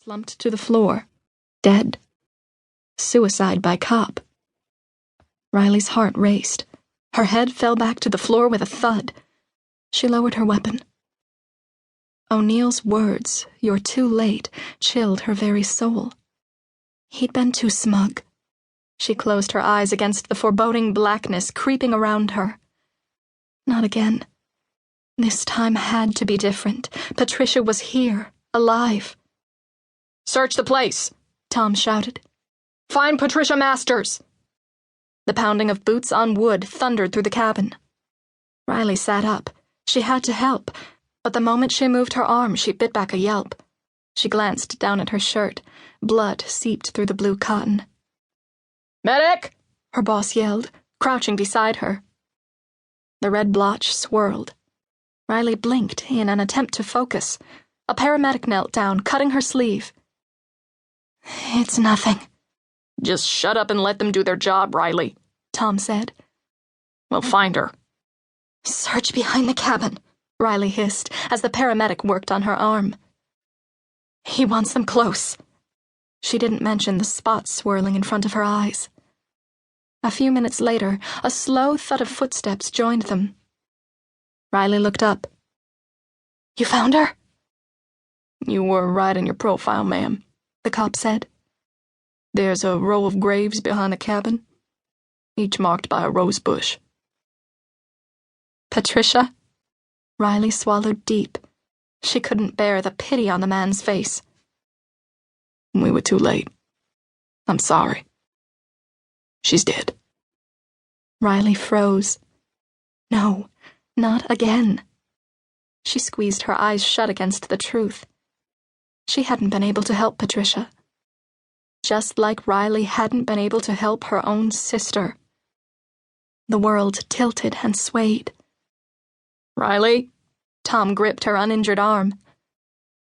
slumped to the floor, dead. Suicide by cop. Riley's heart raced. Her head fell back to the floor with a thud. She lowered her weapon. O'Neill's words, "You're too late," chilled her very soul. He'd been too smug. She closed her eyes against the foreboding blackness creeping around her. Not again. This time had to be different. Patricia was here, alive. "Search the place," Tom shouted. "Find Patricia Masters." The pounding of boots on wood thundered through the cabin. Riley sat up. She had to help, but the moment she moved her arm, she bit back a yelp. She glanced down at her shirt. Blood seeped through the blue cotton. "Medic!" her boss yelled, crouching beside her. The red blotch swirled. Riley blinked in an attempt to focus. A paramedic knelt down, cutting her sleeve. "It's nothing." "Just shut up and let them do their job, Riley," Tom said. "We'll find her." "Search behind the cabin," Riley hissed as the paramedic worked on her arm. "He wants them close." She didn't mention the spots swirling in front of her eyes. A few minutes later, a slow thud of footsteps joined them. Riley looked up. "You found her?" "You were right in your profile, ma'am," the cop said. "There's a row of graves behind the cabin, each marked by a rose bush." "Patricia?" Riley swallowed deep. She couldn't bear the pity on the man's face. "We were too late. I'm sorry. She's dead." Riley froze. No, not again. She squeezed her eyes shut against the truth. She hadn't been able to help Patricia. Just like Riley hadn't been able to help her own sister. The world tilted and swayed. "Riley," Tom gripped her uninjured arm.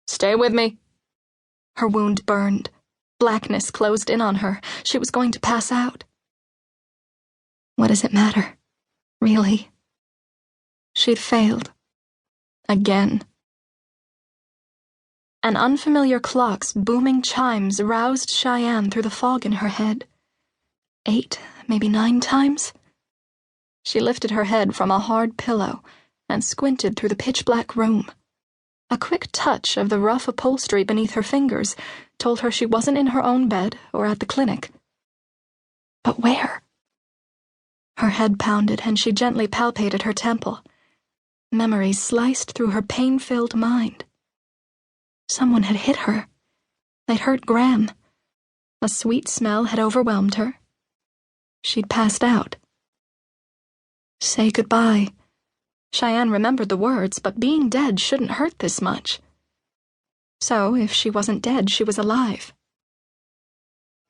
"Stay with me." Her wound burned. Blackness closed in on her. She was going to pass out. What does it matter, really? She'd failed. Again. An unfamiliar clock's booming chimes roused Cheyenne through the fog in her head. 8, maybe 9 times? She lifted her head from a hard pillow and squinted through the pitch-black room. A quick touch of the rough upholstery beneath her fingers told her she wasn't in her own bed or at the clinic. But where? Her head pounded and she gently palpated her temple. Memories sliced through her pain-filled mind. Someone had hit her. They'd hurt Graham. A sweet smell had overwhelmed her. She'd passed out. Say goodbye. Cheyenne remembered the words, but being dead shouldn't hurt this much. So, if she wasn't dead, she was alive.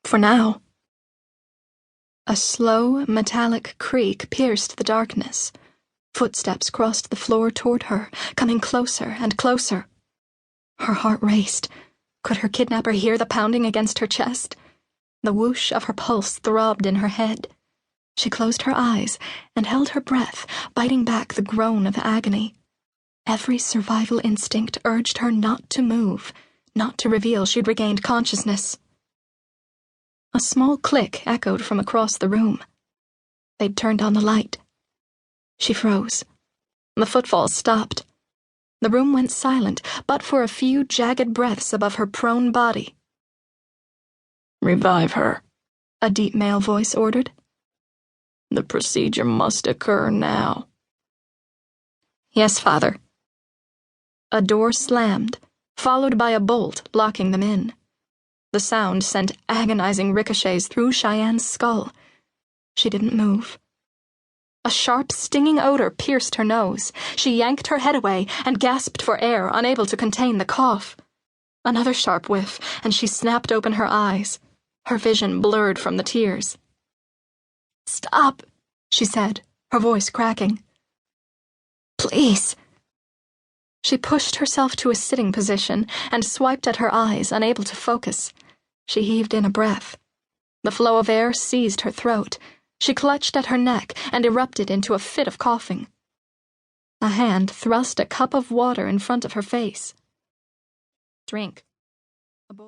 For now. A slow, metallic creak pierced the darkness. Footsteps crossed the floor toward her, coming closer and closer. Her heart raced. Could her kidnapper hear the pounding against her chest? The whoosh of her pulse throbbed in her head. She closed her eyes and held her breath, biting back the groan of agony. Every survival instinct urged her not to move, not to reveal she'd regained consciousness. A small click echoed from across the room. They'd turned on the light. She froze. The footfalls stopped. The room went silent, but for a few jagged breaths above her prone body. "Revive her," a deep male voice ordered. "The procedure must occur now." "Yes, Father." A door slammed, followed by a bolt blocking them in. The sound sent agonizing ricochets through Cheyenne's skull. She didn't move. A sharp, stinging odor pierced her nose. She yanked her head away and gasped for air, unable to contain the cough. Another sharp whiff, and she snapped open her eyes. Her vision blurred from the tears. "Stop," she said, her voice cracking. "Please." She pushed herself to a sitting position and swiped at her eyes, unable to focus. She heaved in a breath. The flow of air seized her throat. She clutched at her neck and erupted into a fit of coughing. A hand thrust a cup of water in front of her face. "Drink,"